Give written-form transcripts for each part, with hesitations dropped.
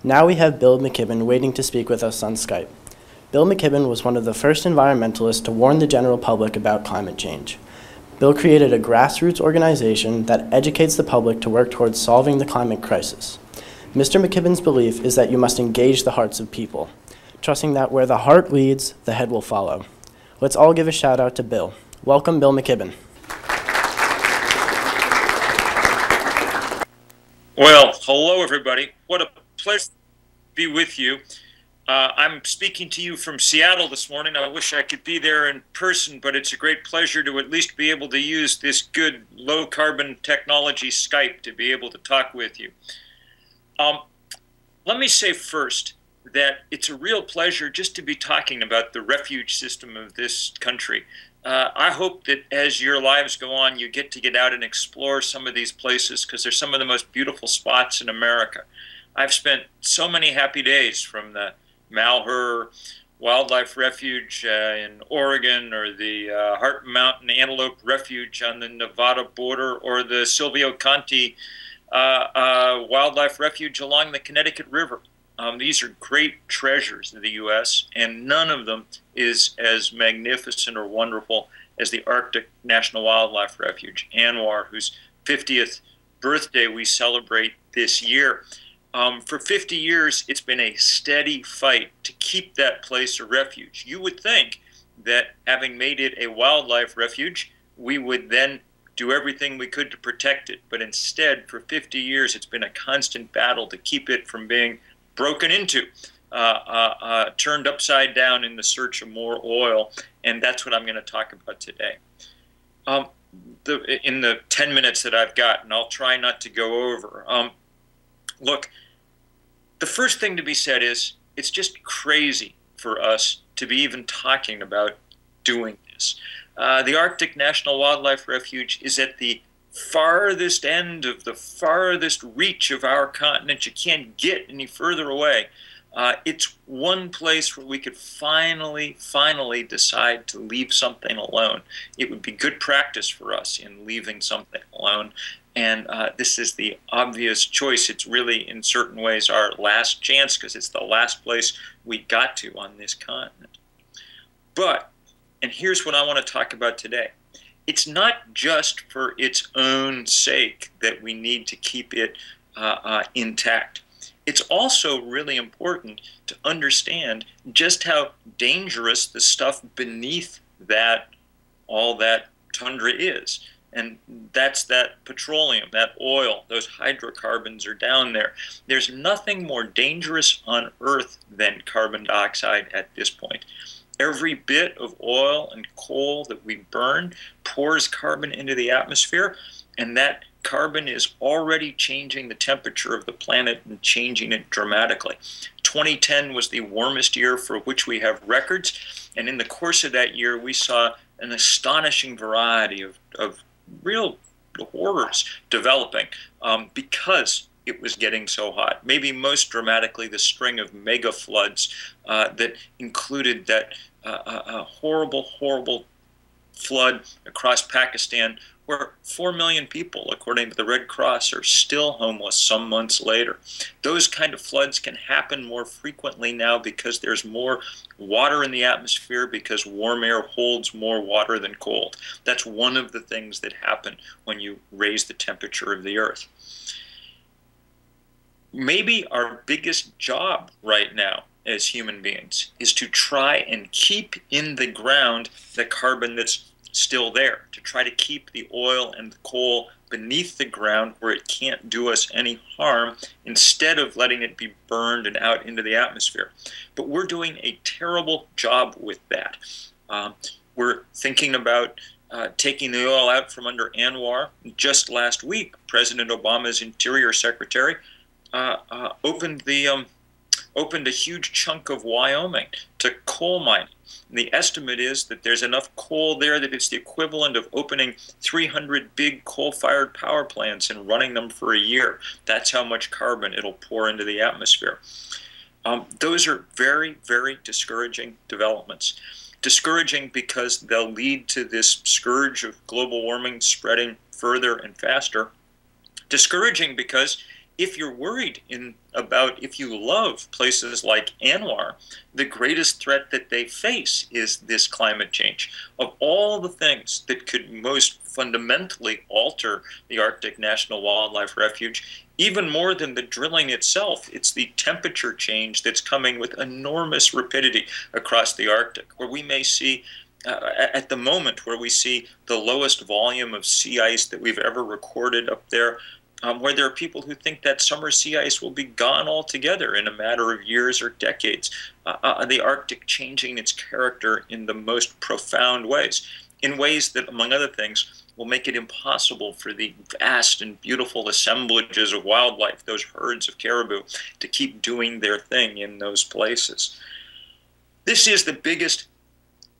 Now we have Bill McKibben waiting to speak with us on Skype. Bill McKibben was one of the first environmentalists to warn the general public about climate change. Bill created a grassroots organization that educates the public to work towards solving the climate crisis. Mr. McKibben's belief is that you must engage the hearts of people, trusting that where the heart leads, the head will follow. Let's all give a shout out to Bill. Welcome, Bill McKibben. Well, hello everybody. What a pleasure to be with you. I'm speaking to you from Seattle this morning. I wish I could be there in person, but it's a great pleasure to at least be able to use this good low-carbon technology Skype to be able to talk with you. Let me say first that it's a real pleasure just to be talking about the refuge system of this country. I hope that as your lives go on, you get out and explore some of these places because they're some of the most beautiful spots in America. I've spent so many happy days from the Malheur Wildlife Refuge in Oregon, or the Heart Mountain Antelope Refuge on the Nevada border, or the Silvio Conti Wildlife Refuge along the Connecticut River. These are great treasures of the U.S., and none of them is as magnificent or wonderful as the Arctic National Wildlife Refuge, ANWR, whose 50th birthday we celebrate this year. For 50 years, it's been a steady fight to keep that place a refuge. You would think that having made it a wildlife refuge, we would then do everything we could to protect it. But instead, for 50 years, it's been a constant battle to keep it from being broken into, turned upside down in the search of more oil. And that's what I'm going to talk about today. In the 10 minutes that I've got, and I'll try not to go over. Look, the first thing to be said is it's just crazy for us to be even talking about doing this. The Arctic National Wildlife Refuge is at the farthest end of the farthest reach of our continent. You can't get any further away. It's one place where we could finally decide to leave something alone. It would be good practice for us in leaving something alone. And this is the obvious choice. It's really, in certain ways, our last chance because it's the last place we got to on this continent. But, and here's what I want to talk about today. It's not just for its own sake that we need to keep it intact. It's also really important to understand just how dangerous the stuff beneath that, all that tundra is. And that's that petroleum, that oil, those hydrocarbons are down there. There's nothing more dangerous on Earth than carbon dioxide at this point. Every bit of oil and coal that we burn pours carbon into the atmosphere, and that carbon is already changing the temperature of the planet and changing it dramatically. 2010 was the warmest year for which we have records, and in the course of that year we saw an astonishing variety of real horrors developing because it was getting so hot. Maybe most dramatically the string of mega floods that included that horrible flood across Pakistan where 4 million people, according to the Red Cross, are still homeless some months later. Those kind of floods can happen more frequently now because there's more water in the atmosphere, because warm air holds more water than cold. That's one of the things that happen when you raise the temperature of the Earth. Maybe our biggest job right now as human beings is to try and keep in the ground the carbon that's still there, to try to keep the oil and the coal beneath the ground where it can't do us any harm, instead of letting it be burned and out into the atmosphere. But we're doing a terrible job with that. We're thinking about taking the oil out from under ANWR. Just last week, President Obama's Interior Secretary opened a huge chunk of Wyoming to coal mining. And the estimate is that there's enough coal there that it's the equivalent of opening 300 big coal-fired power plants and running them for a year. That's how much carbon it'll pour into the atmosphere. Those are very discouraging developments. Discouraging because they'll lead to this scourge of global warming spreading further and faster. Discouraging because if you're worried about if you love places like Anwar, the greatest threat that they face is this climate change. Of all the things that could most fundamentally alter the Arctic National Wildlife Refuge, even more than the drilling itself, it's the temperature change that's coming with enormous rapidity across the Arctic, where we may see at the moment where we see the lowest volume of sea ice that we've ever recorded up there, where there are people who think that summer sea ice will be gone altogether in a matter of years or decades. The Arctic changing its character in the most profound ways, in ways that, among other things, will make it impossible for the vast and beautiful assemblages of wildlife, those herds of caribou, to keep doing their thing in those places. This is the biggest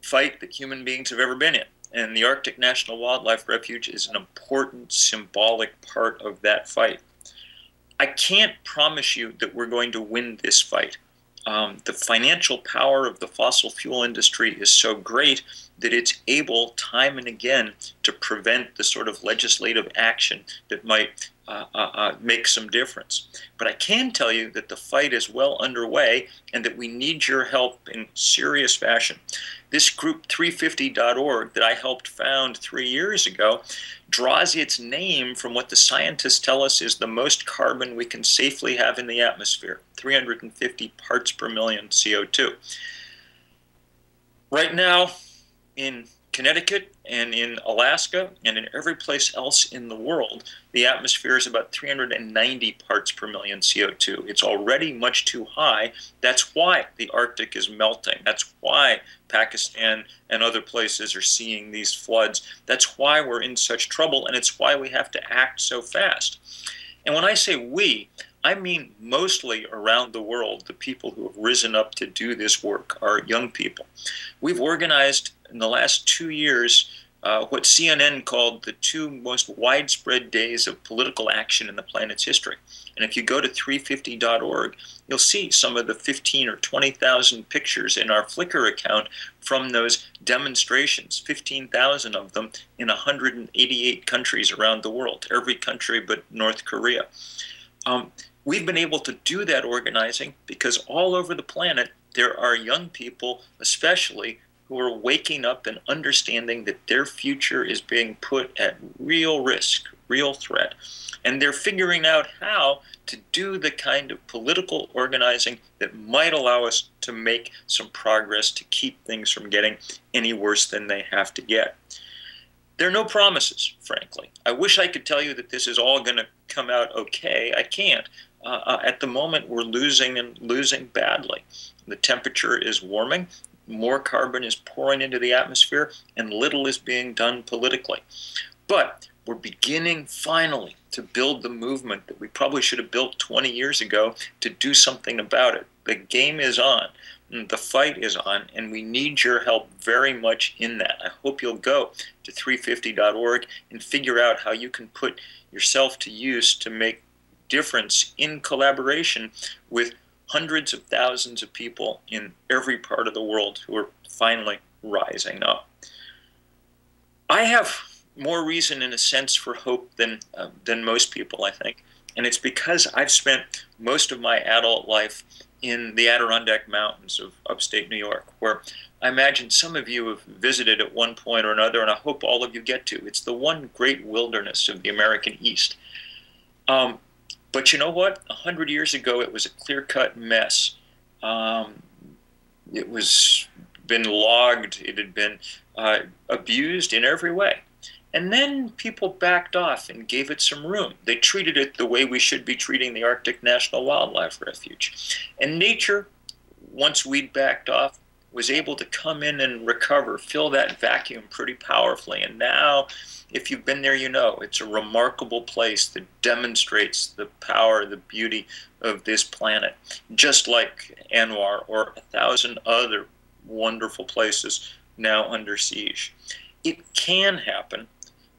fight that human beings have ever been in. And the Arctic National Wildlife Refuge is an important symbolic part of that fight. I can't promise you that we're going to win this fight. The financial power of the fossil fuel industry is so great that it's able time and again to prevent the sort of legislative action that might make some difference. But I can tell you that the fight is well underway and that we need your help in serious fashion. This group 350.org that I helped found 3 years ago draws its name from what the scientists tell us is the most carbon we can safely have in the atmosphere, 350 parts per million CO2. Right now, in Connecticut and in Alaska and in every place else in the world, the atmosphere is about 390 parts per million CO2. It's already much too high. That's why the Arctic is melting. That's why Pakistan and other places are seeing these floods. That's why we're in such trouble, and it's why we have to act so fast. And when I say we, I mean mostly around the world, the people who have risen up to do this work are young people. We've organized in the last 2 years what CNN called the 2 most widespread days of political action in the planet's history. And if you go to 350.org, you'll see some of the 15 or 20,000 pictures in our Flickr account from those demonstrations, 15,000 of them in 188 countries around the world, every country but North Korea. We've been able to do that organizing because all over the planet there are young people, especially, who are waking up and understanding that their future is being put at real risk, real threat. And they're figuring out how to do the kind of political organizing that might allow us to make some progress to keep things from getting any worse than they have to get. There are no promises, frankly. I wish I could tell you that this is all going to come out okay. I can't. At the moment, we're losing and losing badly. The temperature is warming. More carbon is pouring into the atmosphere, and little is being done politically. But we're beginning finally to build the movement that we probably should have built 20 years ago to do something about it. The game is on, the fight is on, and we need your help very much in that. I hope you'll go to 350.org and figure out how you can put yourself to use to make difference in collaboration with hundreds of thousands of people in every part of the world who are finally rising up. I have more reason, in a sense, for hope than most people, I think. And it's because I've spent most of my adult life in the Adirondack Mountains of upstate New York, where I imagine some of you have visited at one point or another, and I hope all of you get to. It's the one great wilderness of the American East. But you know what? 100 years ago, it was a clear-cut mess. It was been logged. It had been abused in every way. And then people backed off and gave it some room. They treated it the way we should be treating the Arctic National Wildlife Refuge. And nature, once we'd backed off, was able to come in and recover, fill that vacuum pretty powerfully. And now, if you've been there, you know it's a remarkable place that demonstrates the power, the beauty of this planet, just like Anwar or 1,000 other wonderful places now under siege. It can happen.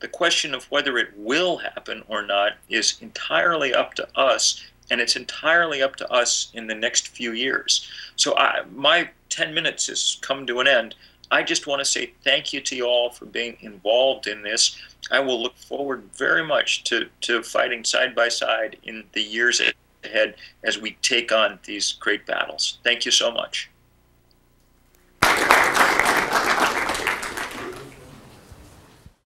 The question of whether it will happen or not is entirely up to us, and it's entirely up to us in the next few years. So my 10 minutes has come to an end. I just want to say thank you to you all for being involved in this. I will look forward very much to fighting side by side in the years ahead as we take on these great battles. Thank you so much.